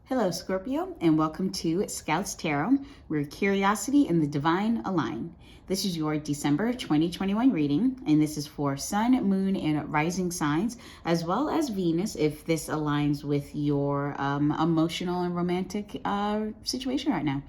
Hello, Scorpio, and welcome to Scouts Tarot, where curiosity and the divine align. This is your December 2021 reading, and this is for Sun, Moon, and Rising signs, as well as Venus, if this aligns with your emotional and romantic situation right now.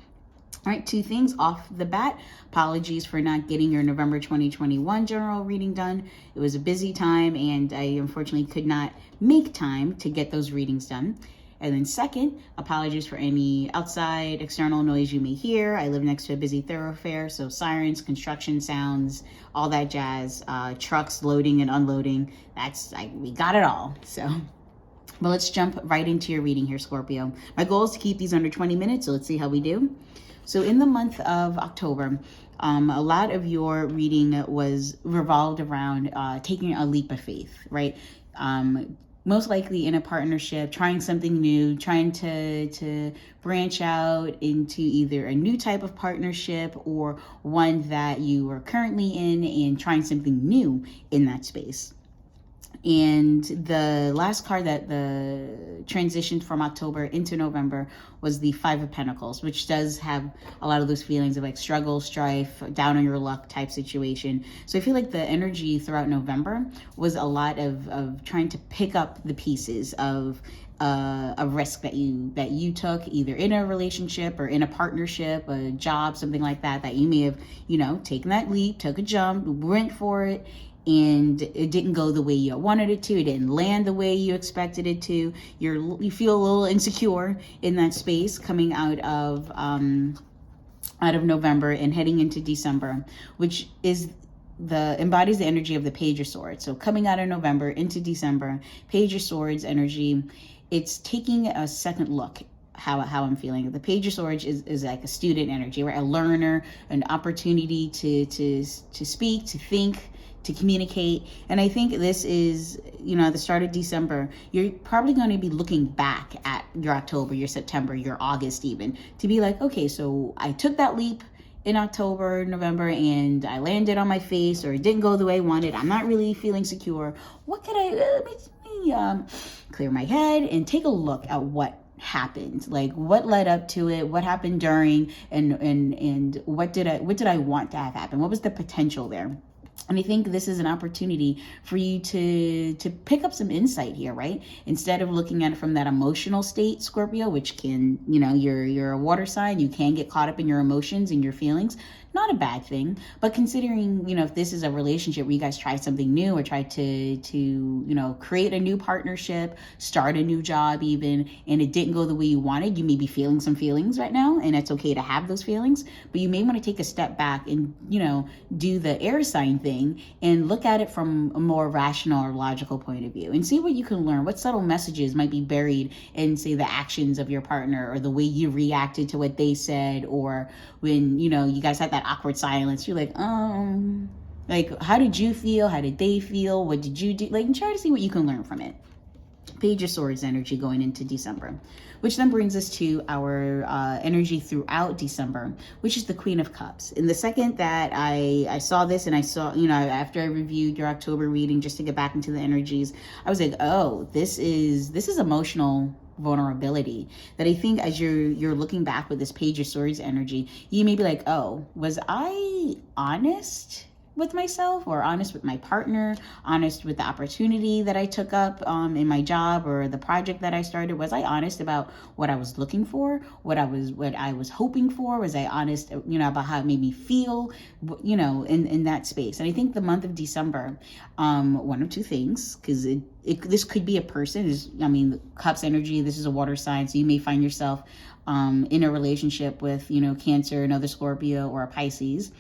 All right, two things off the bat. Apologies for not getting your November 2021 general reading done. It was a busy time, and I unfortunately could not make time to get those readings done. And then second, apologies for any outside external noise you may hear. I live next to a busy thoroughfare, so sirens, construction sounds, all that jazz, trucks loading and unloading. We got it all. So, but let's jump right into your reading here, Scorpio. My goal is to keep these under 20 minutes, so let's see how we do. So in the month of October, a lot of your reading was revolved around taking a leap of faith, right? Most likely in a partnership, trying something new, trying to branch out into either a new type of partnership or one that you are currently in and trying something new in that space. And the last card that the transitioned from October into November was the Five of Pentacles, which does have a lot of those feelings of like struggle, strife, down on your luck type situation. So I feel like the energy throughout November was a lot of trying to pick up the pieces of a risk that you took either in a relationship or in a partnership, a job, something like that you may have, taken that leap, took a jump, went for it, and it didn't go the way you wanted it to. It didn't land the way you expected it to. You feel a little insecure in that space coming out of November and heading into December, which is embodies the energy of the Page of Swords. So coming out of November into December, Page of Swords energy, it's taking a second look how I'm feeling. The Page of Swords is like a student energy, right? A learner, an opportunity to speak, to think, to communicate. And I think this is, at the start of December, you're probably going to be looking back at your October, your September, your August even, to be like, okay, so I took that leap in October, November, and I landed on my face, or it didn't go the way I wanted. I'm not really feeling secure. What could let me clear my head and take a look at what happened, like what led up to it, what happened during, and what did I want to have happen? What was the potential there? And I think this is an opportunity for you to pick up some insight here, right? Instead of looking at it from that emotional state, Scorpio, which can, you're a water sign, you can get caught up in your emotions and your feelings. Not a bad thing, but considering, if this is a relationship where you guys try something new or try to create a new partnership, start a new job even, and it didn't go the way you wanted, you may be feeling some feelings right now, and it's okay to have those feelings, but you may want to take a step back and, do the air sign thing and look at it from a more rational or logical point of view and see what you can learn, what subtle messages might be buried in, say, the actions of your partner or the way you reacted to what they said, or when, you guys had that awkward silence, you're like, how did you feel? How did they feel? What did you do? And try to see what you can learn from it. Page of Swords energy going into December, which then brings us to our energy throughout December, which is the Queen of Cups. And the second that I saw this, and I saw, after I reviewed your October reading, just to get back into the energies, I was like, oh, this is emotional vulnerability that I think as you're looking back with this Page of Swords energy, you may be like, oh, was I honest with myself, or honest with my partner, honest with the opportunity that I took up in my job or the project that I started? Was I honest about what I was looking for, what I was hoping for? Was I honest, about how it made me feel, in that space? And I think the month of December, one of two things, because this could be a person. Cups energy, this is a water sign, so you may find yourself in a relationship with, Cancer, another Scorpio, or a Pisces.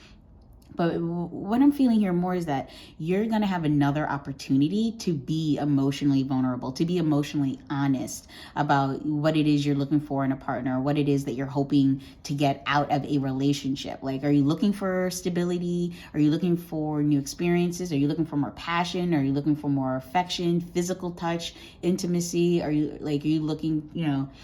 But what I'm feeling here more is that you're going to have another opportunity to be emotionally vulnerable, to be emotionally honest about what it is you're looking for in a partner, what it is that you're hoping to get out of a relationship. Like, are you looking for stability? Are you looking for new experiences? Are you looking for more passion? Are you looking for more affection, physical touch, intimacy? Are you looking,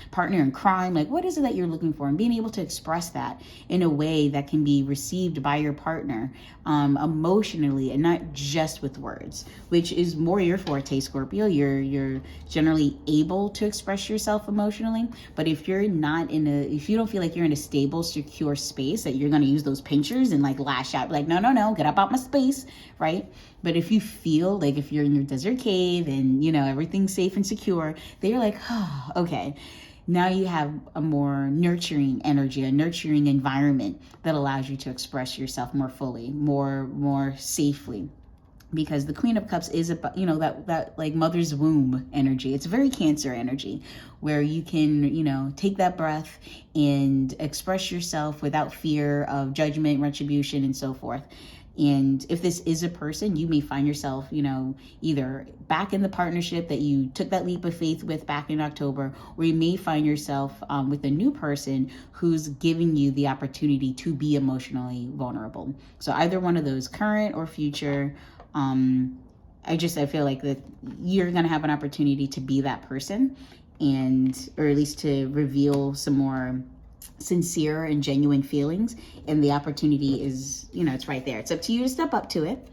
partner in crime? Like, what is it that you're looking for? And being able to express that in a way that can be received by your partner partner, emotionally, and not just with words, which is more your forte, Scorpio. You're generally able to express yourself emotionally, but if you're not if you don't feel like you're in a stable, secure space, that you're going to use those pinchers and like lash out, like, no, get up out my space, right? But if you feel like if you're in your desert cave and, everything's safe and secure, then you're like, oh, okay. Now you have a more nurturing energy, a nurturing environment that allows you to express yourself more fully, more safely. Because the Queen of Cups is about, that like mother's womb energy. It's very Cancer energy, where you can, take that breath and express yourself without fear of judgment, retribution, and so forth. And if this is a person, you may find yourself, either back in the partnership that you took that leap of faith with back in October, or you may find yourself with a new person who's giving you the opportunity to be emotionally vulnerable. So either one of those, current or future, I feel like that you're going to have an opportunity to be that person, or at least to reveal some more sincere and genuine feelings, and the opportunity is, it's right there. It's up to you to step up to it,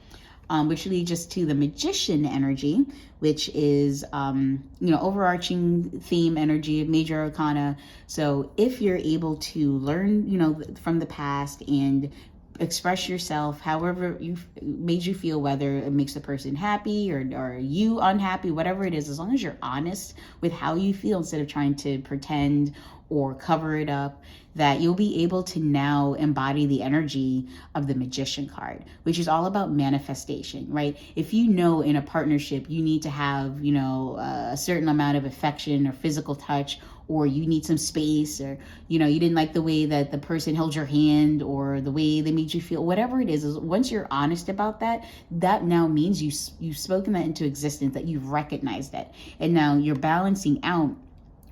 which leads us to the Magician energy, which is overarching theme energy of major arcana. So if you're able to learn from the past and express yourself however made you feel, whether it makes the person happy or you unhappy, whatever it is, as long as you're honest with how you feel instead of trying to pretend or cover it up, that you'll be able to now embody the energy of the Magician card, which is all about manifestation, right? If in a partnership you need to have, a certain amount of affection or physical touch, or you need some space, or, you didn't like the way that the person held your hand or the way they made you feel, whatever it is once you're honest about that, that now means you've spoken that into existence, that you've recognized it. And now you're balancing out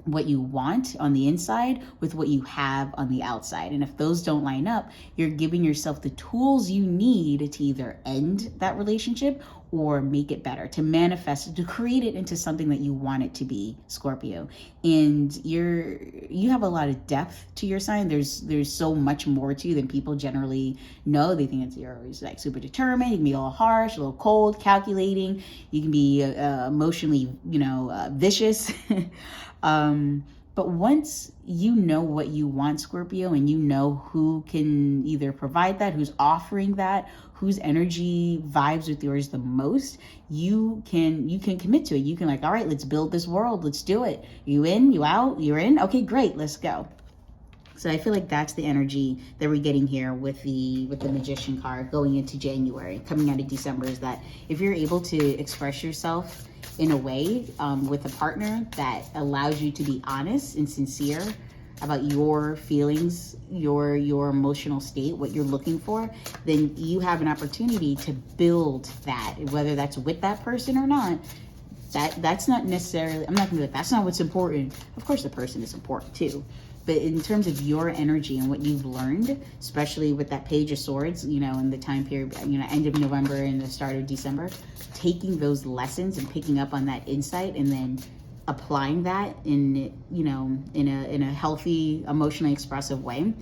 what you want on the inside with what you have on the outside. And if those don't line up, you're giving yourself the tools you need to either end that relationship or make it better, to manifest it, to create it into something that you want it to be, Scorpio. And you have a lot of depth to your sign. There's so much more to you than people generally know. They think you're always like super determined. You can be a little harsh, a little cold, calculating. You can be emotionally, vicious. But once you know what you want, Scorpio, and you know who can either provide that, who's offering that, whose energy vibes with yours the most, you can commit to it. You can like, all right, let's build this world. Let's do it. You in, you out, you're in. Okay, great. Let's go. So I feel like that's the energy that we're getting here with the Magician card going into January, coming out of December, is that if you're able to express yourself in a way with a partner that allows you to be honest and sincere about your feelings, your emotional state, what you're looking for, then you have an opportunity to build that, whether that's with that person or not. That's not necessarily, I'm not gonna be like, that's not what's important. Of course the person is important too. But in terms of your energy and what you've learned, especially with that Page of Swords, in the time period, end of November and the start of December, taking those lessons and picking up on that insight and then applying that in a healthy, emotionally expressive way,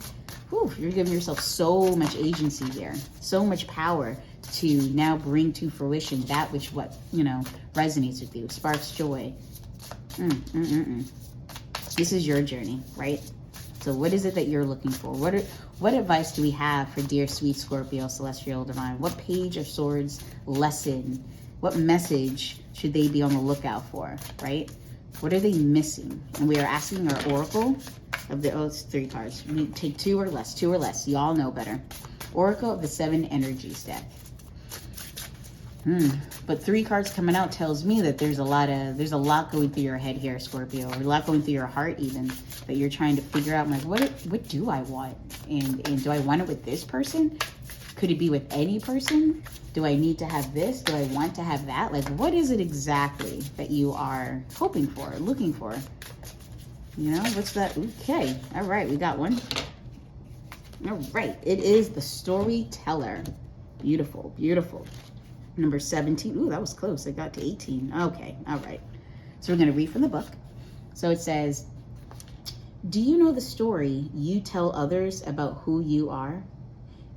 you're giving yourself so much agency here, so much power to now bring to fruition that which resonates with you, sparks joy. This is your journey, right? So what is it that you're looking for? What advice do we have for dear sweet Scorpio, celestial divine? What Page of Swords lesson, what message should they be on the lookout for, right? What are they missing? And we are asking our oracle of it's 3 cards. We take 2 or less. Y'all know better. Oracle of the 7 energies deck. But 3 cards coming out tells me that there's a lot going through your head here, Scorpio, or a lot going through your heart even, that you're trying to figure out, like, what do I want? And do I want it with this person? Could it be with any person? Do I need to have this? Do I want to have that? Like, what is it exactly that you are hoping for, looking for? What's that? Okay. All right. We got one. All right. It is the Storyteller. Beautiful. Beautiful. Number 17. Ooh, that was close. I got to 18. Okay. All right. So we're going to read from the book. So it says, do you know the story you tell others about who you are?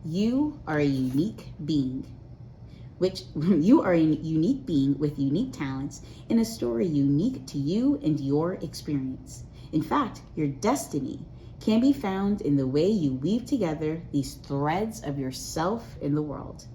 You are a unique being, which you are a unique being with unique talents and a story unique to you and your experience. In fact, your destiny can be found in the way you weave together these threads of yourself in the world.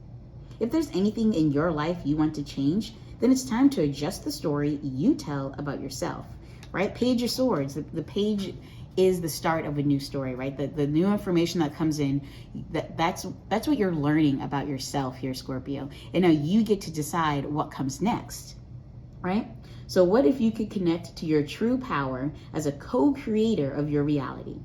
If there's anything in your life you want to change, then it's time to adjust the story you tell about yourself, right? Page of Swords, the page is the start of a new story, right? The new information that comes in, that's what you're learning about yourself here, Scorpio. And now you get to decide what comes next, right? So what if you could connect to your true power as a co-creator of your reality?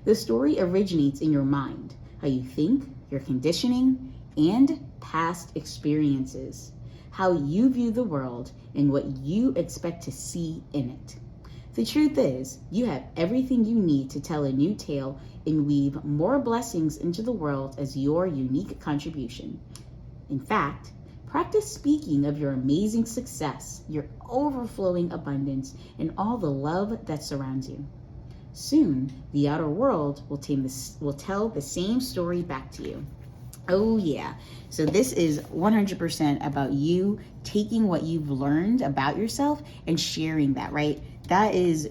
The story originates in your mind, how you think, your conditioning, and past experiences, how you view the world, and what you expect to see in it. The truth is, you have everything you need to tell a new tale and weave more blessings into the world as your unique contribution. In fact, practice speaking of your amazing success, your overflowing abundance, and all the love that surrounds you. Soon, the outer world will tell the same story back to you. Oh yeah. So this is 100% about you taking what you've learned about yourself and sharing that, right? That is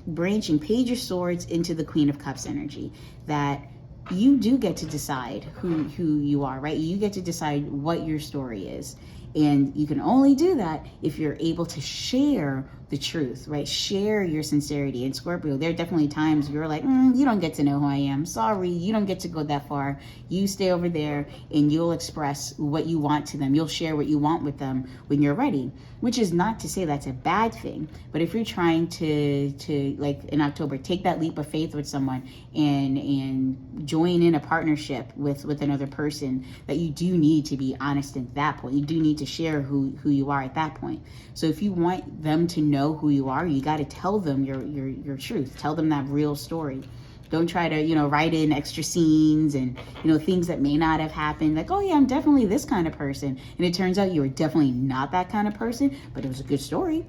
branching Page of Swords into the Queen of Cups energy, that you do get to decide who you are, right? You get to decide what your story is. And you can only do that if you're able to share the truth, right? Share your sincerity. And Scorpio, there are definitely times you're like, you don't get to know who I am. Sorry, you don't get to go that far. You stay over there and you'll express what you want to them. You'll share what you want with them when you're ready, which is not to say that's a bad thing. But if you're trying to like in October, take that leap of faith with someone and join in a partnership with another person, that you do need to be honest at that point. You do need to share who you are at that point. So if you want them to know who you are, you got to tell them your truth. Tell them that real story. Don't try to, write in extra scenes and, things that may not have happened. Like, oh yeah, I'm definitely this kind of person. And it turns out you were definitely not that kind of person, but it was a good story.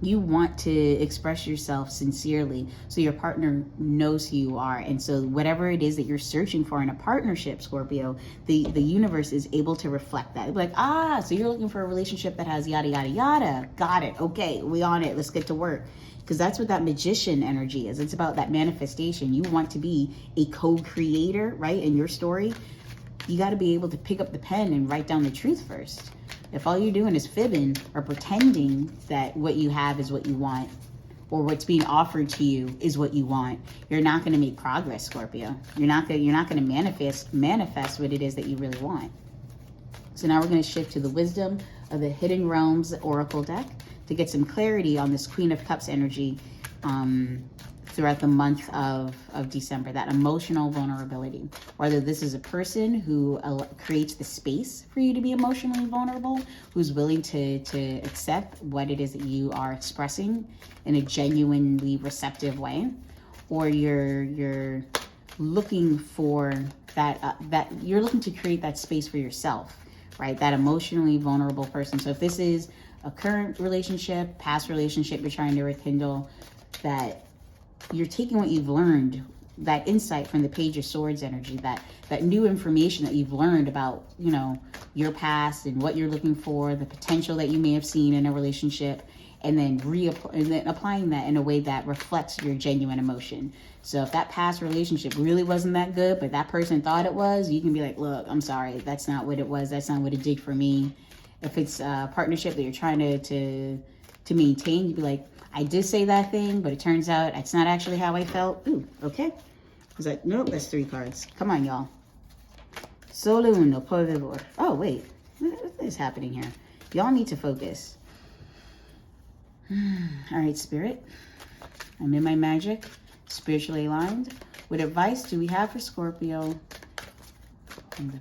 You want to express yourself sincerely so your partner knows who you are. And so whatever it is that you're searching for in a partnership, Scorpio, the universe is able to reflect that. It's like, so you're looking for a relationship that has yada, yada, yada. Got it. Okay, we on it. Let's get to work. Because that's what that magician energy is. It's about that manifestation. You want to be a co-creator, right? In your story, you got to be able to pick up the pen and write down the truth first. If all you're doing is fibbing or pretending that what you have is what you want, or what's being offered to you is what you want, you're not going to make progress, Scorpio. You're not going to manifest what it is that you really want. So now we're going to shift to the wisdom of the Hidden Realms Oracle deck to get some clarity on this Queen of Cups energy throughout the month of December, that emotional vulnerability. Whether this is a person who creates the space for you to be emotionally vulnerable, who's willing to accept what it is that you are expressing in a genuinely receptive way, or you're looking for that you're looking to create that space for yourself, right? That emotionally vulnerable person. So if this is a current relationship, past relationship you're trying to rekindle, that you're taking what you've learned, that insight from the Page of Swords energy, that new information that you've learned about, your past and what you're looking for, the potential that you may have seen in a relationship, and then applying that in a way that reflects your genuine emotion. So if that past relationship really wasn't that good, but that person thought it was, you can be like, look, I'm sorry, that's not what it was. That's not what it did for me. If it's a partnership that you're trying to maintain, you'd be like, I did say that thing, but it turns out it's not actually how I felt. Ooh, okay. Was that, nope, that's 3 cards. Come on, y'all. Solo uno, por favor. Oh, wait. What is happening here? Y'all need to focus. All right, Spirit. I'm in my magic, spiritually aligned. What advice do we have for Scorpio and the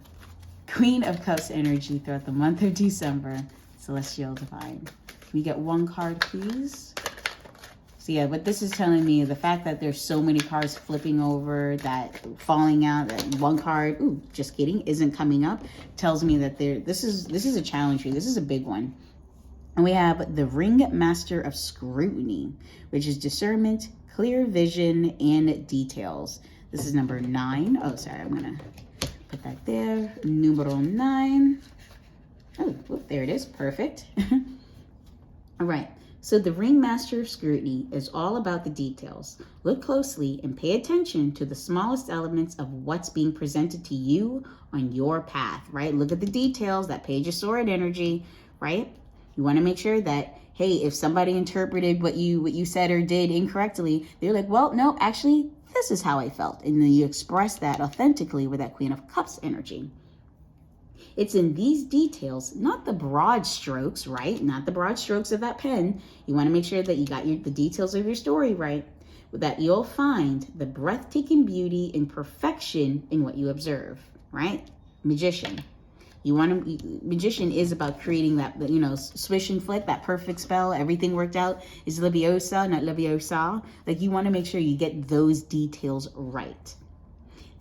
Queen of Cups energy throughout the month of December? Celestial Divine. Can we get 1 card, please? So yeah, what this is telling me, the fact that there's so many cards flipping over, that falling out, that 1 card, ooh, just kidding, isn't coming up, tells me that this is a challenge for you. This is a big one. And we have the Ring Master of Scrutiny, which is discernment, clear vision, and details. This is number 9. Oh, sorry, I'm gonna Put that there. Numero 9. Oh, whoop, there it is. Perfect. All right. So the Ringmaster of Scrutiny is all about the details. Look closely and pay attention to the smallest elements of what's being presented to you on your path, right? Look at the details, that Page of Sword energy, right? You want to make sure that, hey, if somebody interpreted what you said or did incorrectly, they're like, well, no, actually, this is how I felt. And then you express that authentically with that Queen of Cups energy. It's in these details, not the broad strokes, right? Not the broad strokes of that pen. You want to make sure that you got the details of your story right, that you'll find the breathtaking beauty and perfection in what you observe, right? Magician. Magician is about creating that, swish and flick, that perfect spell. Everything worked out. Is Leviosa, not Leviosa. Like, you want to make sure you get those details right.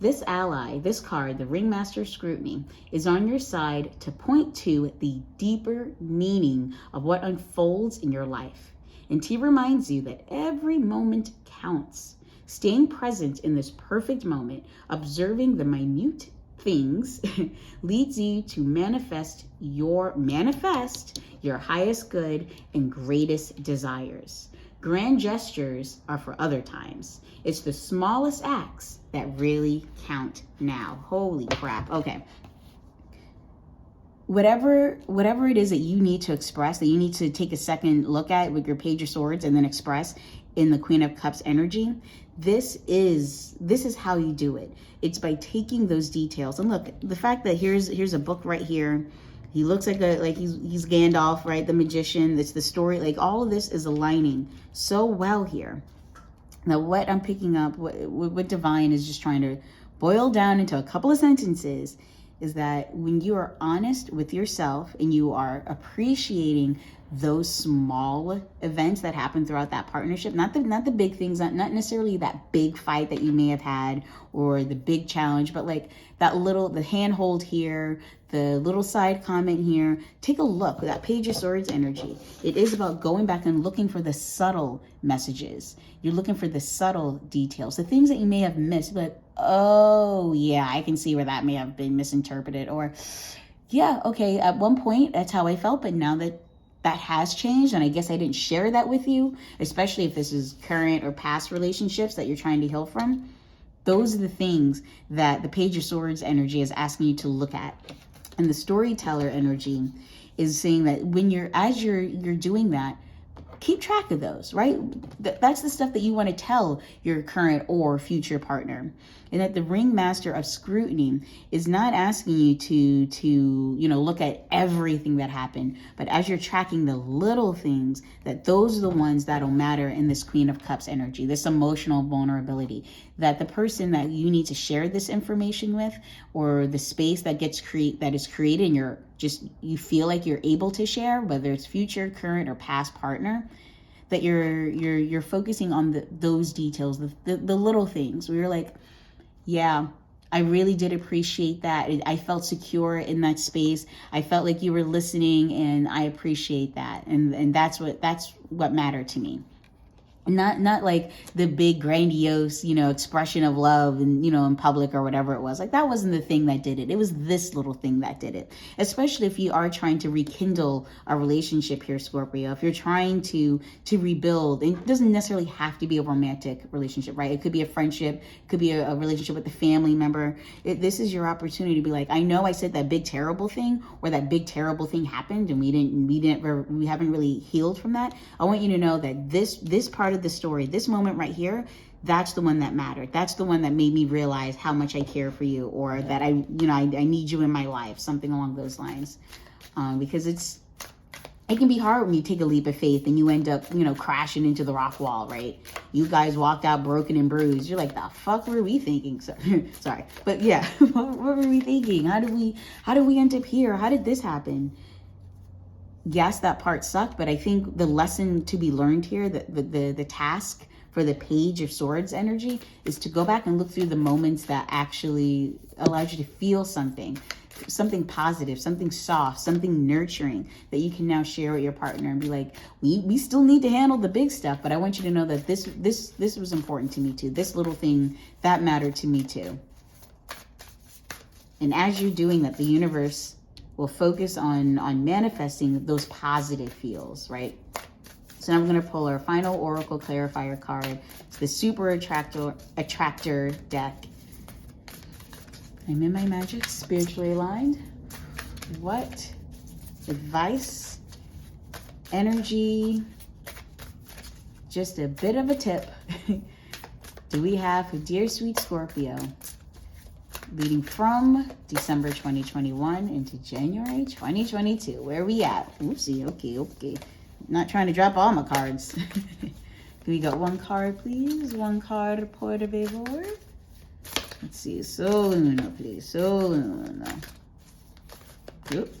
This ally, this card, the Ringmaster Scrutiny, is on your side to point to the deeper meaning of what unfolds in your life. And he reminds you that every moment counts. Staying present in this perfect moment, observing the minute things, leads you to manifest your highest good and greatest desires. Grand gestures are for other times. It's the smallest acts that really count now. Holy crap. Okay. Whatever it is that you need to express, that you need to take a second look at with your Page of Swords and then express in the Queen of Cups energy, this is how you do it. It's by taking those details. And look, the fact that here's a book right here. He looks like he's Gandalf, right? The magician. It's the story. Like, all of this is aligning so well here. Now, what I'm picking up, what Divine is just trying to boil down into a couple of sentences, is that when you are honest with yourself and you are appreciating those small events that happen throughout that partnership, not the big things, not necessarily that big fight that you may have had or the big challenge, but like the handhold here, the little side comment here. Take a look at that Page of Swords energy. It is about going back and looking for the subtle messages. You're looking for the subtle details, the things that you may have missed, but oh yeah, I can see where that may have been misinterpreted, or yeah, okay, at one point that's how I felt, but now that has changed, and I guess I didn't share that with you, especially if this is current or past relationships that you're trying to heal from. Those are the things that the Page of Swords energy is asking you to look at. And the Storyteller energy is saying that as you're doing that, keep track of those, right? That's the stuff that you want to tell your current or future partner. And that the Ringmaster of Scrutiny is not asking you to look at everything that happened, but as you're tracking the little things, that those are the ones that'll matter in this Queen of Cups energy, this emotional vulnerability, that the person that you need to share this information with, or the space that is created and you feel like you're able to share, whether it's future, current, or past partner, that you're focusing on those details, the little things where you're like, yeah, I really did appreciate that. I felt secure in that space. I felt like you were listening, and I appreciate that. And that's what mattered to me. Not like the big grandiose, expression of love and, in public or whatever it was. Like, that wasn't the thing that did it. It was this little thing that did it. Especially if you are trying to rekindle a relationship here, Scorpio. If you're trying to rebuild, it doesn't necessarily have to be a romantic relationship, right? It could be a friendship, it could be a relationship with a family member. This is your opportunity to be like, I know I said that big terrible thing, or that big terrible thing happened, and we haven't really healed from that. I want you to know that this part of the story, this moment right here, that's the one that mattered. That's the one that made me realize how much I care for you, or that I need you in my life, something along those lines. Because it can be hard when you take a leap of faith and you end up, crashing into the rock wall, right? You guys walked out broken and bruised. You're like, the fuck were we thinking? So, sorry, but yeah, what were we thinking? How did we end up here? How did this happen? Yes, that part sucked, but I think the lesson to be learned here, the task for the Page of Swords energy, is to go back and look through the moments that actually allowed you to feel something positive, something soft, something nurturing that you can now share with your partner and be like, we still need to handle the big stuff, but I want you to know that this was important to me too. This little thing, that mattered to me too. And as you're doing that, the universe will focus on manifesting those positive feels, right? So now I'm going to pull our final Oracle Clarifier card. It's the Super Attractor deck. I'm in my magic, spiritually aligned. What advice, energy, just a bit of a tip do we have for dear sweet Scorpio, leading from December 2021 into January 2022? Where are we at? Oopsie, okay. Not trying to drop all my cards. We got one card, please. One card, por favor. Let's see. Sol Uno, please. Sol Uno. Oop.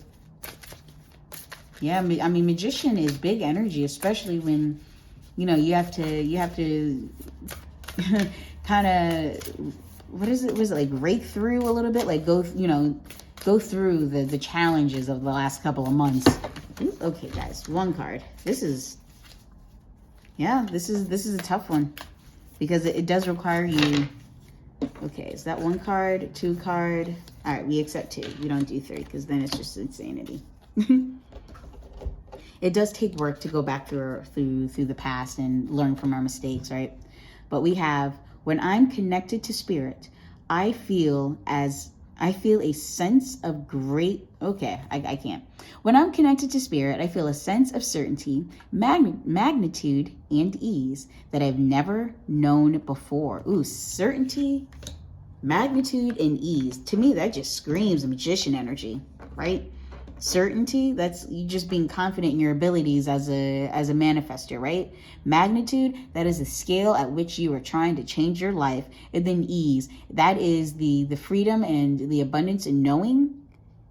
Yeah, I mean, Magician is big energy, especially when, you know, you have to kind of, what is it? Was it like rake through a little bit? Like go through the challenges of the last couple of months. Ooh, okay, guys, one card. This is a tough one because it does require you. Okay, is that one card, two card? All right, we accept two. We don't do three because then it's just insanity. It does take work to go back through the past and learn from our mistakes, right? But we have, when I'm connected to spirit, I feel a sense of great, I can't. When I'm connected to spirit, I feel a sense of certainty, magnitude, and ease that I've never known before. Ooh, certainty, magnitude, and ease. To me, that just screams Magician energy, right? Certainty, that's you just being confident in your abilities as a manifester, right? Magnitude, that is the scale at which you are trying to change your life. And then ease, that is the freedom and the abundance in knowing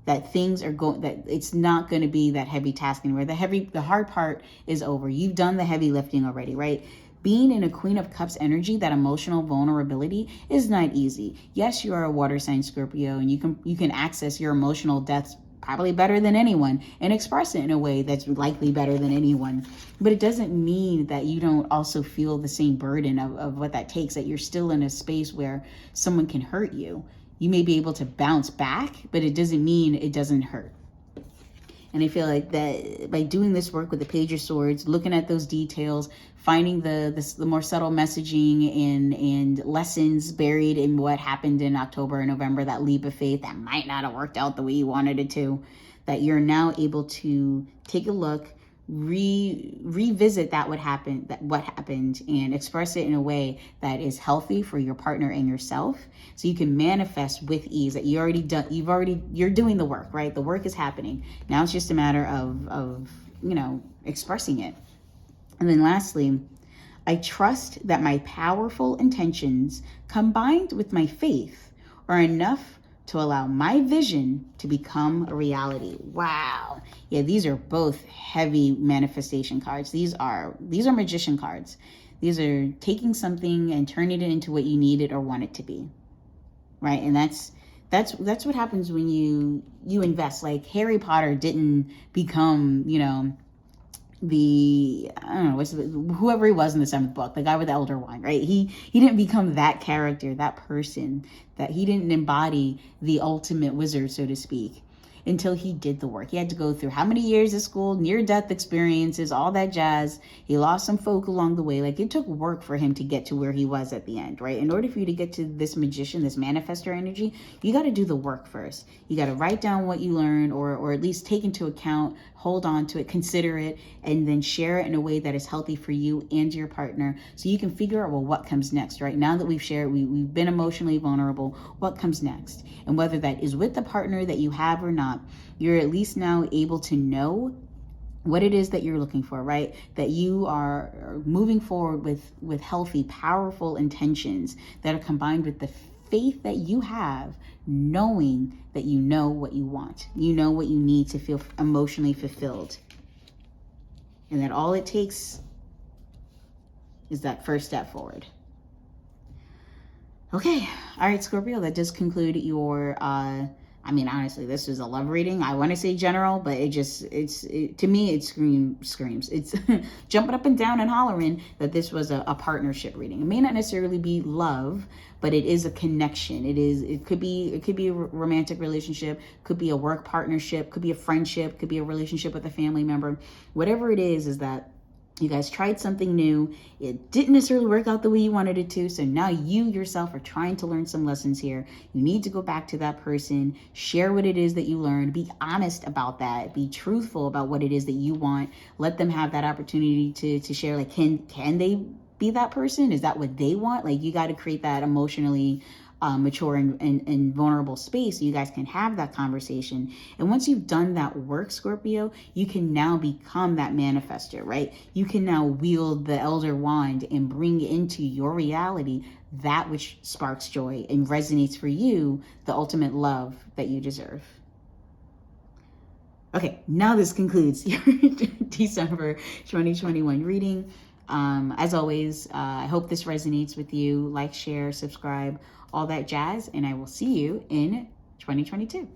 that things are going, that it's not going to be that heavy task anymore. The hard part is over. You've done the heavy lifting already, right? Being in a Queen of Cups energy, that emotional vulnerability, is not easy. Yes, you are a water sign Scorpio, and you can access your emotional depths probably better than anyone and express it in a way that's likely better than anyone. But it doesn't mean that you don't also feel the same burden of what that takes, that you're still in a space where someone can hurt you. You may be able to bounce back, but it doesn't mean it doesn't hurt. And I feel like that by doing this work with the Page of Swords, looking at those details, finding the more subtle messaging and lessons buried in what happened in October and November, that leap of faith that might not have worked out the way you wanted it to, that you're now able to take a look, revisit what happened and express it in a way that is healthy for your partner and yourself, so you can manifest with ease. That you're doing the work, right? The work is happening. Now it's just a matter of expressing it. And then lastly, I trust that my powerful intentions combined with my faith are enough to allow my vision to become a reality. Wow. Yeah, these are both heavy manifestation cards. These are Magician cards. These are taking something and turning it into what you need it or want it to be. Right? And that's what happens when you invest. Like Harry Potter didn't become, whoever he was in the seventh book, the guy with the Elder Wand, right? He didn't become that character, that person, that he didn't embody the ultimate wizard, so to speak, until he did the work. He had to go through how many years of school, near-death experiences, all that jazz. He lost some folk along the way. Like, it took work for him to get to where he was at the end, right? In order for you to get to this Magician, this manifestor energy, you got to do the work first. You got to write down what you learned, or at least take into account, hold on to it, consider it, and then share it in a way that is healthy for you and your partner, so you can figure out, well, what comes next, right? Now that we've shared, we've been emotionally vulnerable, what comes next? And whether that is with the partner that you have or not, you're at least now able to know what it is that you're looking for, right? That you are moving forward with healthy, powerful intentions that are combined with the faith that you have, knowing that you know what you want. You know what you need to feel emotionally fulfilled. And that all it takes is that first step forward. Okay. All right, Scorpio, that does conclude your I mean, honestly, this is a love reading. I want to say general, but to me, it screams. It's jumping up and down and hollering that this was a partnership reading. It may not necessarily be love, but it is a connection. It could be a romantic relationship, could be a work partnership, could be a friendship, could be a relationship with a family member. Whatever it is that you guys tried something new. It didn't necessarily work out the way you wanted it to. So now you yourself are trying to learn some lessons here. You need to go back to that person, share what it is that you learned, be honest about that, be truthful about what it is that you want. Let them have that opportunity to share, like, can they be that person? Is that what they want? Like, you got to create that emotionally mature and vulnerable space so you guys can have that conversation. And once you've done that work, Scorpio, you can now become that manifester, right? You can now wield the elder wand and bring into your reality that which sparks joy and resonates for you, the ultimate love that you deserve. Okay, now this concludes your December 2021 reading. As always, I hope this resonates with you. Like, share, subscribe, all that jazz, and I will see you in 2022.